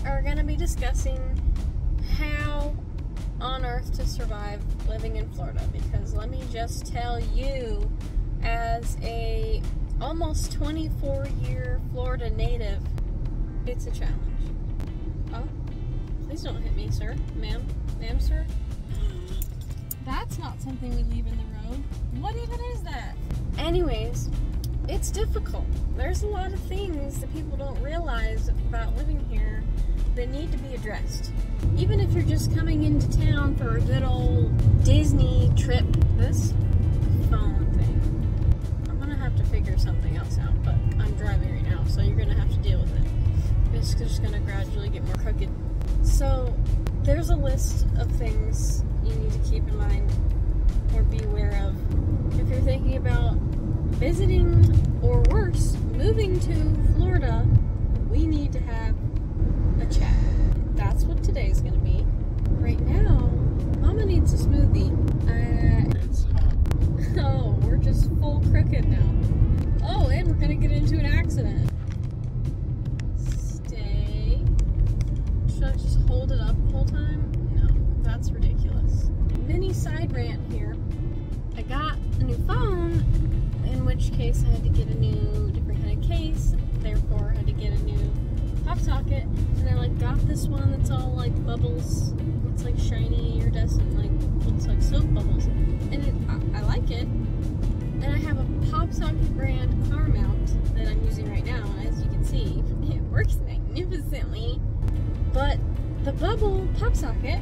are going to be discussing how on earth to survive living in Florida, because let me just tell you, as a almost 24-year Florida native, it's a challenge. Oh, please don't hit me, sir. Ma'am, sir. That's not something we leave in the road. What even is that? Anyways, it's difficult. There's a lot of things that people don't realize about living here that need to be addressed. Even if you're just coming into town for a good old Disney trip, this phone thing, I'm gonna have to figure something else out, but I'm driving right now, so you're gonna have to deal with it. It's just gonna gradually get more crooked. So, there's a list of things you need to keep in mind or be aware of if you're thinking about visiting, or worse, moving to Florida. We need to have a chat. That's what today's gonna be. Right now, Mama needs a smoothie. It's hot. Oh, we're just full crooked now. Oh, and we're gonna get into an accident. Stay. Should I just hold it up the whole time? No, that's ridiculous. Mini side rant here. I got a new phone, in which case I had to get a new, different kind of case, therefore I had to get a new pop socket, and I got this one that's all bubbles. It's shiny iridescent, looks like soap bubbles, and I like it. And I have a pop socket brand car mount that I'm using right now, and as you can see, it works magnificently. But the bubble pop socket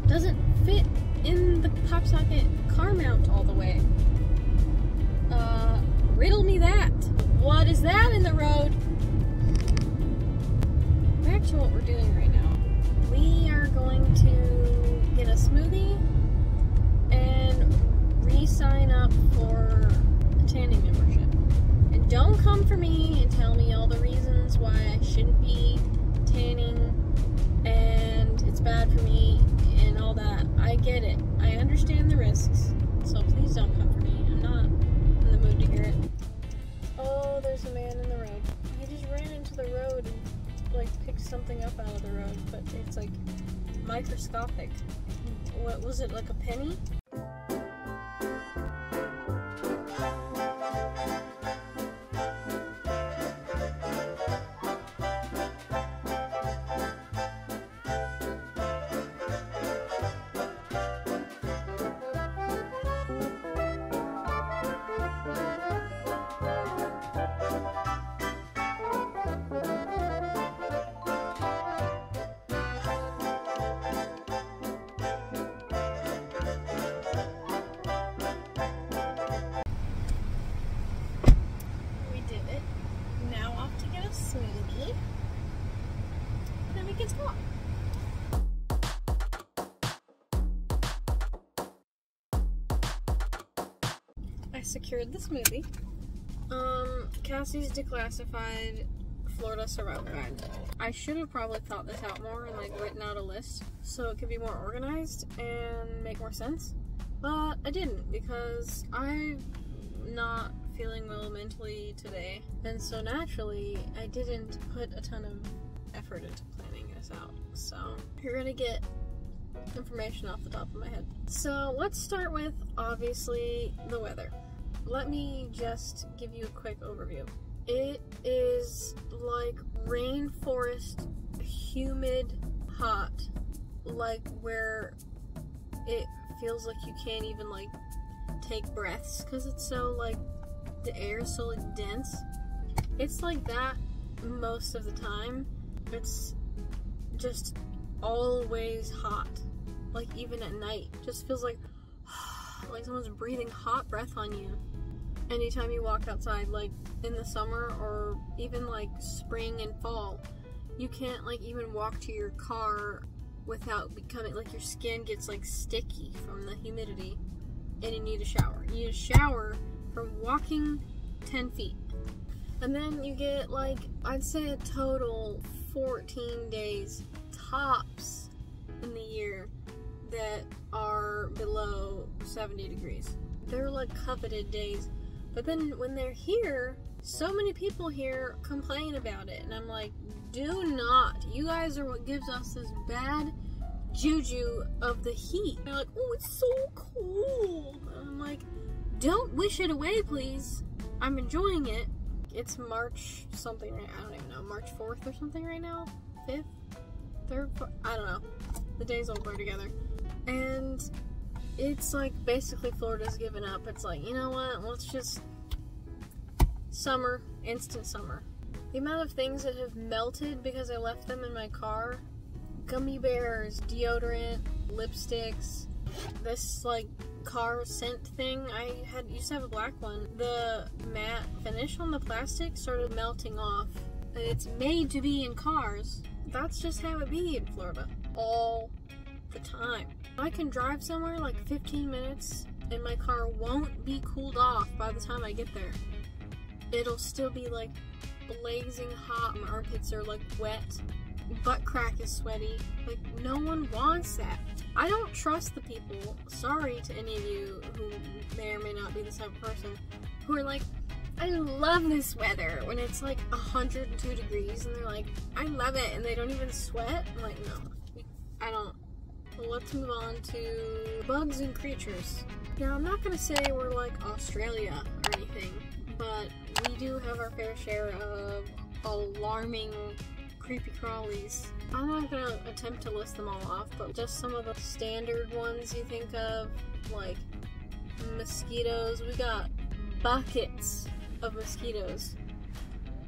doesn't fit in the pop socket car mount all the way. Riddle me that. What is that in the road? Back to what we're doing right now. We are going to get a smoothie and re-sign up for a tanning membership. And don't come for me and tell me all the reasons why I shouldn't be tanning and it's bad for me and all that. I get it. I understand the risks. So please don't come for me. I'm not in the mood to hear it. Oh, there's a man in the road. He just ran into the road and picked something up out of the road, but it's microscopic. What was it, like a penny? Smoothie, then we can talk. I secured the smoothie. Cassie's Declassified Florida Survival Guide. I should have probably thought this out more and written out a list so it could be more organized and make more sense, but I didn't because I'm not feeling well mentally today, and so naturally I didn't put a ton of effort into planning this out. So you're gonna get information off the top of my head. So let's start with, obviously, the weather. Let me just give you a quick overview. It is rainforest, humid, hot, where it feels like you can't even take breaths because it's so the air is so dense. It's like that most of the time. It's just always hot. Even at night, just feels like someone's breathing hot breath on you. Anytime you walk outside, in the summer or even spring and fall, you can't even walk to your car without becoming your skin gets sticky from the humidity, and you need a shower. You need a shower from walking 10 feet. And then you get I'd say a total 14 days tops in the year that are below 70 degrees. They're coveted days. But then when they're here, so many people here complain about it, and I'm Do not. You guys are what gives us this bad juju of the heat. They're like, oh, it's so cold. And I'm like, don't wish it away, please. I'm enjoying it. It's March something right, I don't even know, March 4th or something right now? 5th? 3rd? 4th? I don't know. The days all blur together. And it's like basically Florida's given up. It's like, you know what, let's just summer, instant summer. The amount of things that have melted because I left them in my car, gummy bears, deodorant, lipsticks, this like car scent thing. I used to have a black one. The matte finish on the plastic started melting off, and it's made to be in cars. That's just how it be in Florida all the time. I can drive somewhere like 15 minutes and my car won't be cooled off by the time I get there. It'll still be like blazing hot. My armpits are like wet. Butt crack is sweaty. Like, no one wants that. I don't trust the people, sorry to any of you who may or may not be this type of person, who are like, I love this weather, when it's like 102 degrees and they're like, I love it, and they don't even sweat. I'm like, no, I don't. Well, let's move on to bugs and creatures. Now, I'm not gonna say we're like Australia or anything, but we do have our fair share of alarming creepy crawlies. I'm not gonna attempt to list them all off, but just some of the standard ones you think of, like mosquitoes. We got buckets of mosquitoes,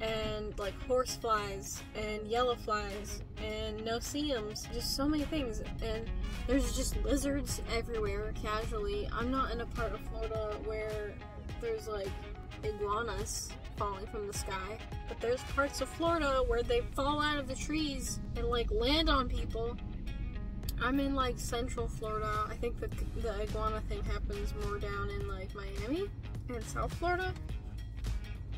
and like horseflies, and yellow flies, and no-see-ums, just so many things. And there's just lizards everywhere, casually. I'm not in a part of Florida where there's like iguanas falling from the sky, but there's parts of Florida where they fall out of the trees and like land on people. I'm in like central Florida. I think the iguana thing happens more down in like Miami and South Florida,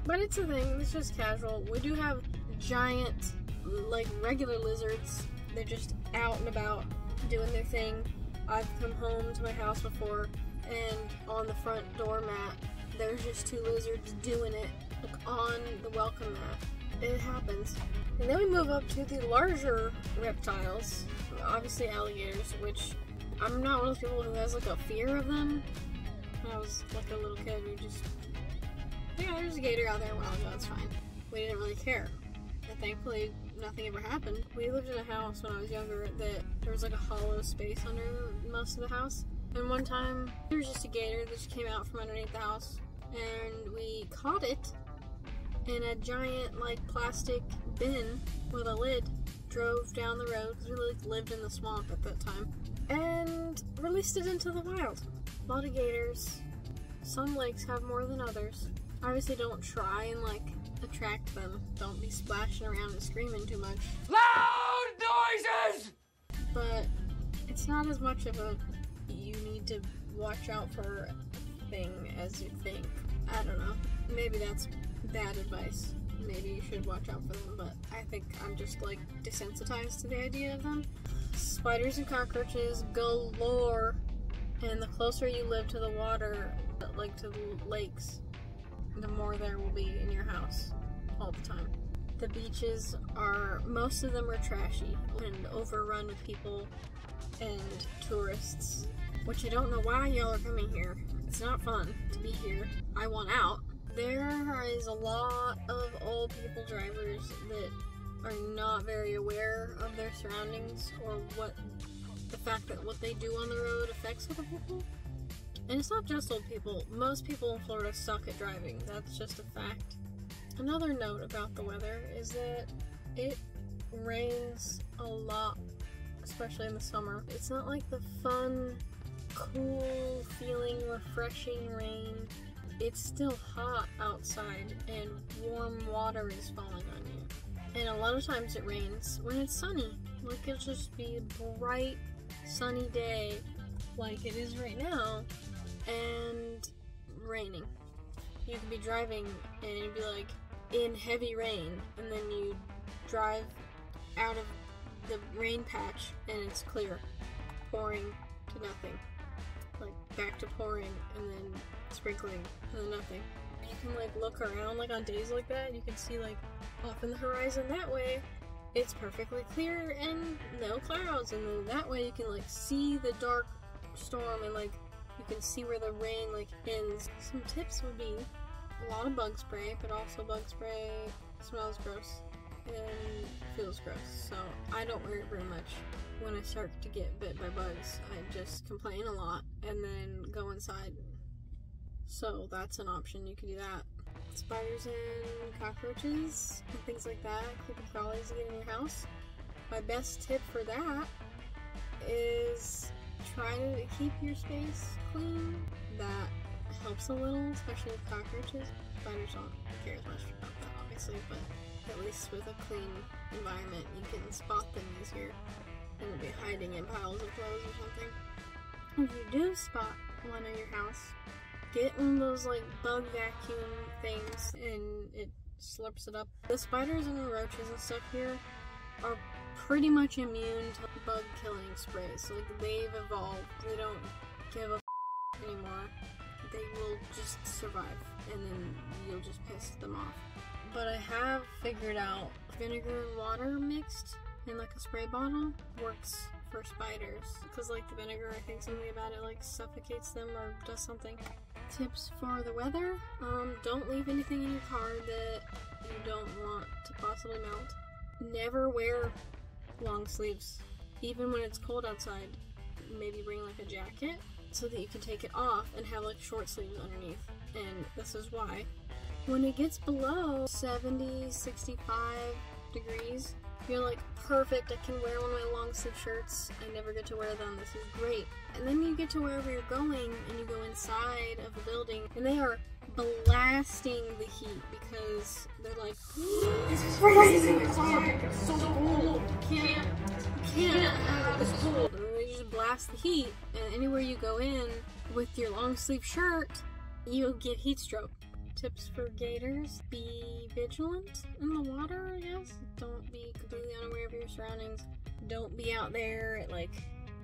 but it's a thing. It's just casual. We do have giant like regular lizards. They're just out and about doing their thing. I've come home to my house before, and on the front doormat there's just 2 lizards doing it, like on the welcome mat. It happens. And then we move up to the larger reptiles, obviously alligators, which I'm not one of those people who has like a fear of them. When I was like a little kid, we just, yeah, there's a gator out there a while ago, it's fine. We didn't really care. And thankfully, nothing ever happened. We lived in a house when I was younger that there was like a hollow space under most of the house. And one time, there was just a gator that just came out from underneath the house, and we caught it in a giant like plastic bin with a lid, drove down the road, because we lived in the swamp at that time, and released it into the wild. A lot of gators. Some lakes have more than others. Obviously don't try and like attract them. Don't be splashing around and screaming too much. Loud noises! But it's not as much of a you need to watch out for thing as you think. I don't know. Maybe that's bad advice. Maybe you should watch out for them, but I think I'm just like desensitized to the idea of them. Spiders and cockroaches galore, and the closer you live to the water, like to the lakes, the more there will be in your house all the time. The beaches most of them are trashy and overrun with people and tourists, which I don't know why y'all are coming here. It's not fun to be here. I want out. There is a lot of old people drivers that are not very aware of their surroundings or the fact that what they do on the road affects other people. And it's not just old people. Most people in Florida suck at driving. That's just a fact. Another note about the weather is that it rains a lot, especially in the summer. It's not like the fun, cool feeling, refreshing rain. It's still hot outside and warm water is falling on you. And a lot of times it rains when it's sunny. Like, it'll just be a bright, sunny day like it is right now, and raining. You could be driving and it'd be like in heavy rain, and then you drive out of the rain patch and it's clear, pouring to nothing, like back to pouring and then sprinkling and then nothing. You can like look around like on days like that and you can see like off in the horizon that way it's perfectly clear and no clouds, and then that way you can like see the dark storm, and like you can see where the rain like ends. Some tips would be a lot of bug spray, but also bug spray smells gross and feels gross, so I don't wear it very much. When I start to get bit by bugs, I just complain a lot and then go inside. So that's an option, you can do that. Spiders and cockroaches and things like that, creepy crawlies to get in your house. My best tip for that is try to keep your space clean. That helps a little, especially with cockroaches. Spiders don't care as much about that, obviously, but at least with a clean environment, you can spot them easier and they'll be hiding in piles of clothes or something. If you do spot one in your house, get one of those like bug vacuum things and it slurps it up. The spiders and the roaches and stuff here are pretty much immune to bug killing sprays. Like, they've evolved. They don't give a anymore. They will just survive, and then you'll just piss them off. But I have figured out vinegar and water mixed in like a spray bottle works for spiders, because like the vinegar, I think something about it like suffocates them or does something. Tips for the weather: don't leave anything in your car that you don't want to possibly melt. Never wear long sleeves, even when it's cold outside. Maybe bring like a jacket so that you can take it off and have like short sleeves underneath. And this is why. When it gets below 70, 65 degrees, you're like, perfect, I can wear one of my long sleeve shirts. I never get to wear them, this is great. And then you get to wherever you're going and you go inside of the building and they are blasting the heat because they're like, this is freezing inside, it's so cold, can't have this cold. And they just blast the heat, and anywhere you go in with your long sleeve shirt, you'll get heat stroke. Tips for gators: be vigilant in the water, I guess. Don't be completely unaware of your surroundings. Don't be out there at like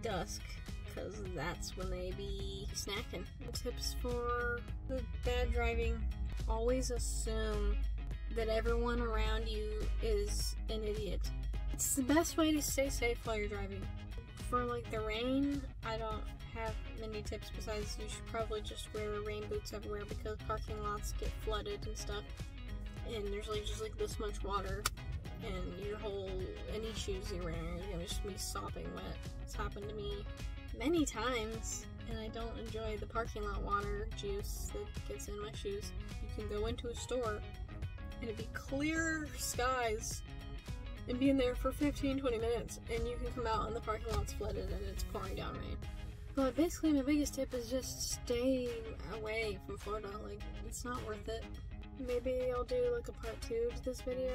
dusk, because that's when they be snacking. Tips for the bad driving: always assume that everyone around you is an idiot. It's the best way to stay safe while you're driving. For like the rain, I don't have many tips besides you should probably just wear rain boots everywhere, because parking lots get flooded and stuff, and there's like just like this much water, and your whole, any shoes you're wearing are gonna just be sopping wet. It's happened to me many times, and I don't enjoy the parking lot water juice that gets in my shoes. You can go into a store and it'd be clear skies and be in there for 15-20 minutes, and you can come out and the parking lot's flooded and it's pouring down rain. But basically my biggest tip is just stay away from Florida. Like, it's not worth it. Maybe I'll do like a part 2 to this video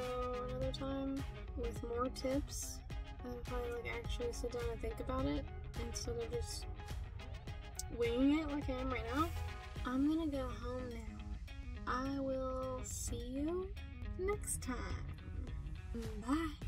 another time with more tips. If I like actually sit down and think about it instead of just winging it like I am right now. I'm gonna go home now. I will see you next time. Bye.